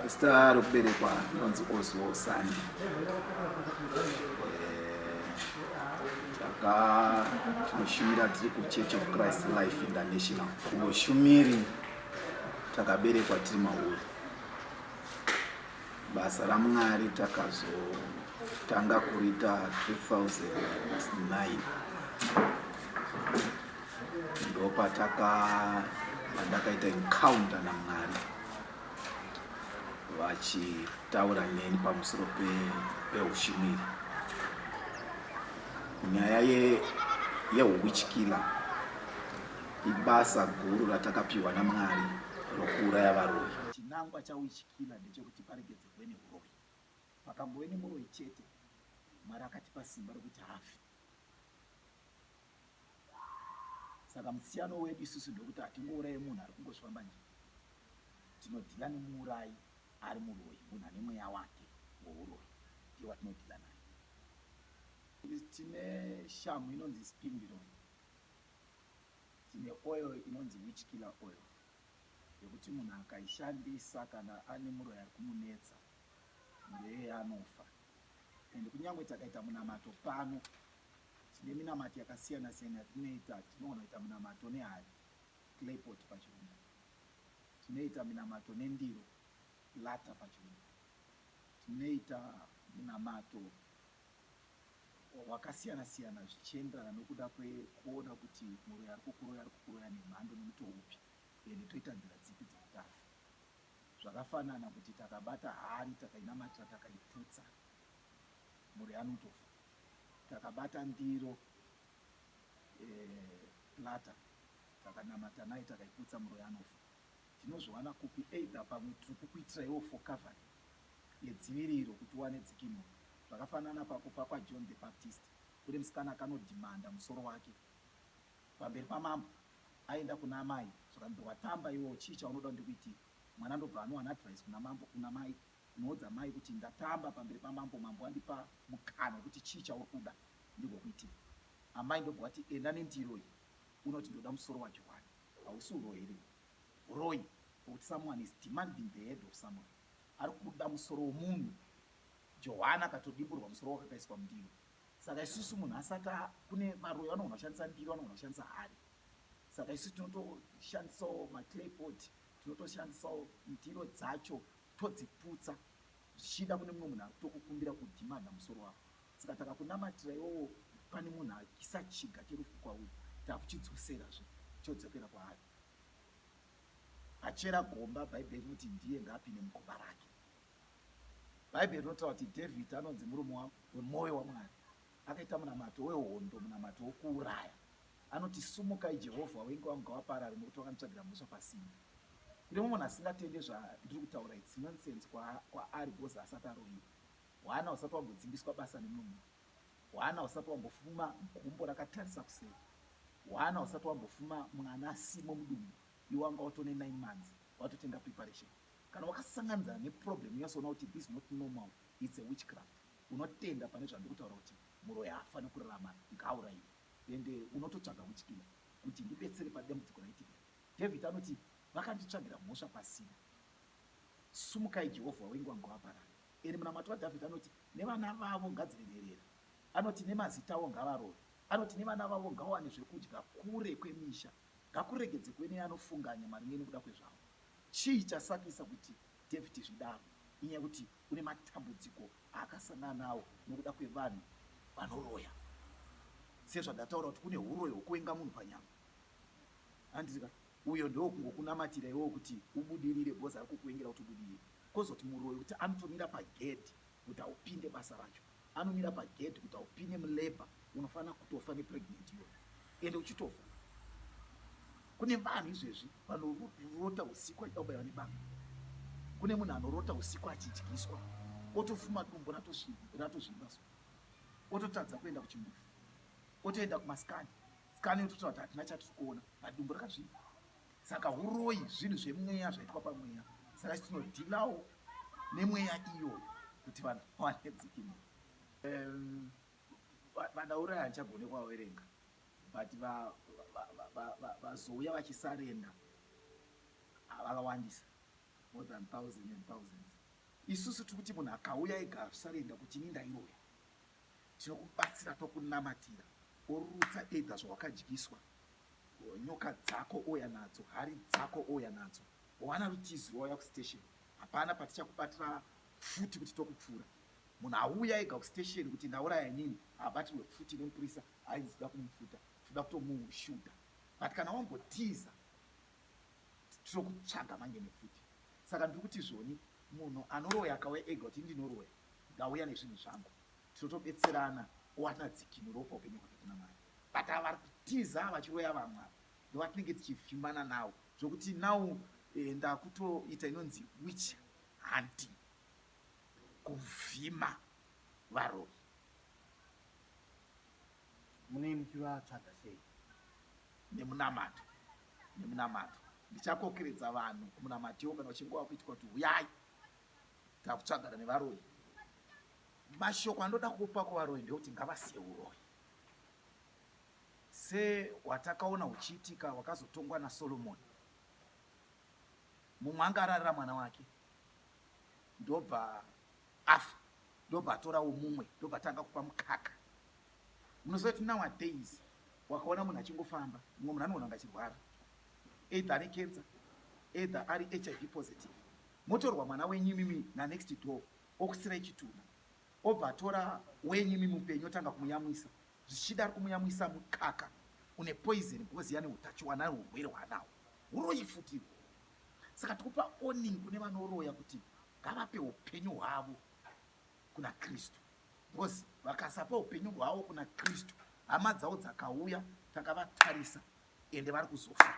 Zita rokuberekwa rinonzi Oswell Sandey. Tinoshumira tiri kuChurch of Christ Life International. Ushumiri takaberekwa tiri mauri. Basa raMwari takazotanga kuita 2009. Ndakaita encounter naMwari vachitaura neni pamusoro peushumiri. Nyaya yeuwitchkiller ibasa guru ratakapiwa naMwari rokuuraya varoyi. Chinangwa chauwitchkiller ndechekuti paregedze kuve neuroyi. Pakangove nemuroyi chete, Mwari akatipa simba rokuti hafi. Saka musiyano wedu isusu ndokuti hatingourayi munhu ari kungofamba nje. Tinodhila nemuurayi ari muroyi, munhu ane mweya wake wouroyi, ndiye watinodhila naye. Tine shamhu inonzi spindle, tine oil inonzi witchkiller oil, yekuti munhu akaishandisa kana ane muroyi ari kumunetsa, muroyi anofa. Ende kunyange takaita munamato pano, tine minamato yakasiyana siyana yatinoita. Tinogona kuita munamato nehari, clay pot pachirungu. Tinoita minamato nendiro, lata pachirungu. Tinoita munamato wakasiyana siyana zvichienderana nokuda kuona kuti muroyi ari kukuroya nemhando nemuto upi, ende toita nzira dzipi dzekuti afe. Zvakafanana kuti takabata hari takainamatira takaiputsa, muroyi anotofa. Takabata ndiro plata takanamata naye takaiputsa, muroyi anofa. Tinozviwana kupi? Either pamwe tiri kukuitira iwo for covering yedziviriro kuti uwane dzikinuro. Zvakafanana pakufa kwaJohn the Baptist, kune musikana akanodhimanda musoro wake pamberi pamambo, aenda kuna mai, zvakanzi watamba iwo, chii chaunoda ndikuitira? Mwana ndobva anowana advice kuna mai, unoudza mai kuti ndatamba pamberi pamambo, mambo andipa mukana wekuti chii chauri kuda ndigokuitira. Amai ndobva wati enda nendiro iyi, unoti ndoda musoro waJohani. Hausi uroyi here? Uroyi wekuti someone is demanding the head of someone. Ari kuda musoro womunhu. Johani akatodimburwa musoro wake akaiswa mundiro. Saka isusu munhu asati kune varoyi vanogona kushandisa ndiro, vanogona kushandisa hari. Saka isusu tinotoshandisawo maclay pot, tinotoshandisawo ndiro dzacho todziputsa zvichida kune mumwe munhu ari kutokukumbira kudhimanda musoro wako. Saka takakunamatira iwowo, pane munhu akisa chiga cherufu kwauri, takuchidzoserazve chodzokera kwaari. Achera gomba, Bhaibheri rinoti ndiye ngaapinde mugomba rake. Bhaibheri rinotaura kuti Dhavhidhi anonzi murume wemwoyo waMwari, akaita munamato wehondo, munamato wokuuraya. Anoti sumukai Jehovha, wengi wangu ngawaparare nokuti wakanitsvagira mhosva pasina. Kune mumwe munhu asingatende zvandiri kutaura idzi nonsense kwaari bhozi asati aroyiwa. Hwana usati wambodzingiswa basa nemumwe munhu. Hwana usati wambofuma gumbo rakatarisa kuseri. Hwana usati wambofuma mwana asimo mudumbu, iwe wanga watone 9 months watotenga preparation. Kana wakasanganisa neproblem yasoona kuti this is not normal, it's a witchcraft, unotenda pane zvandiri kutaura kuti muroyi haafani kurarama, ngaaurayiwe. Ende unototsvaga witchkiller kuti ndibetsere padambudziko raitika. Dhavhidhi anoti vakanditsvagira mhosva pasina, sumukai Jehovha, wengi wangu ngawaparare. Ende munamato waDhavhidhi anoti nevana vavo ngadzive. Anoti nemazita avo ngavarove. Anoti nevana vavo ngawane zvekudya kure kwemisha, ngakuregedze kuve neanofunganya maringe nekuda kwezvavo. Chii chasakisa kuti Dhavhidhi zvidaro? Inyaya yekuti kune matambudziko akasangana nawo nokuda kwevanhu vanoroya. Sezvandataura kuti kune uroyi hwokuvenga munhu panyama. Andizika uyo ndiwo kungokunamatira iwo kuti ubudirire, bhozi ari kukuvengera kuti ubudirire. Kozoti muroyi kuti anotomira pagedhi kuti haupinde basa racho, anomira pagedhi kuti haupinde mulabha, unofanira kutofa nepregnant iyoyo, ende uchitofa. Kune vanhu izvezvi vanorota usiku achida kubayiwa nebanga. Kune munhu anorota usiku achidyiswa, otofuma dumbu ratozvimba so, ototadza kuenda kuchimbuzi, otoenda kumasikani, sikani yototaura kuti hatina chatiri kuona, padumbu rakazvimba. Saka uroyi zvinhu zvemweya zvaitwa pamweya. Saka tinodhilawo nemweya iyoyo kuti vanhu vawane dzikinuro. Vanouraya handichagone kuvaverenga, but vazouya vachisarenda vakawandisa. more than 1,000 and thousands. Isusu tiri kuti munhu akauya ega zvisaroenda kuti ini ndairoya, tinokubatsira tokunamatira, orutsa edha zvawakadyiswa, nyoka dzako ouya nadzo, hari dzako ouya nadzo, wana rutizi rwauya kustation. Hapana patichakubatira futi kuti tokupfuura. Munhu auya ega kustation kuti ndauraya nini, habatirwe futi nemupurisa, haizida kumufuta, toda kutomushuta. But kana wambotiza, tinokutsvaga mange nefuti. Saka ndiri kuti zvoni munhu anoroya akauya ega kuti ndinoroya, ndauya nezvinhu zvangu, tinotobetserana owana dzikinuro paupenyu hwake kuna Mwari. But vari kutiza vachiroya vamwe ndovatinenge tichivhimbana navo, zvokuti now ndakutoita inonzi witch hunting, kuvhima varoyi. Munei muchivatsvaga sei? Nemunamato. Ndichakokeredza vanhu kumunamatiwo kana uchinge wakuitwa kuti uyai takutsvagana nevaroyi. Mashoko andoda kupa kuvaroyi ndekuti ngavasiye uroyi. Sewatakaona uchiitika wakazotongwa naSolomoni. Mumwe anga ararira mwana wake, ndobva afa, ndobva atorawo mumwe, ndobva atanga kupa mukaka. Munoziva kuti nowadays wakaona munhu achingofamba, mumwe munhu anoona anga achirwara, either ane cancer, either ari HIV positive, motorwa mwana wenyimimi nanext door okusirai chitunha, obva atora wenyimimi mupenyu otanga kumuyamwisa, zvichida ari kumuyamwisa mukaka une poison because yane utachiwana urwere hwanawo, uroyi futi. Saka tikupa warning kune vanoroya kuti ngavape upenyu hwavo kuna Kristu, because vakasapa upenyu hwavo kuna Kristu, hama dzavo dzakauya takavatarisa ende vari kuzofa.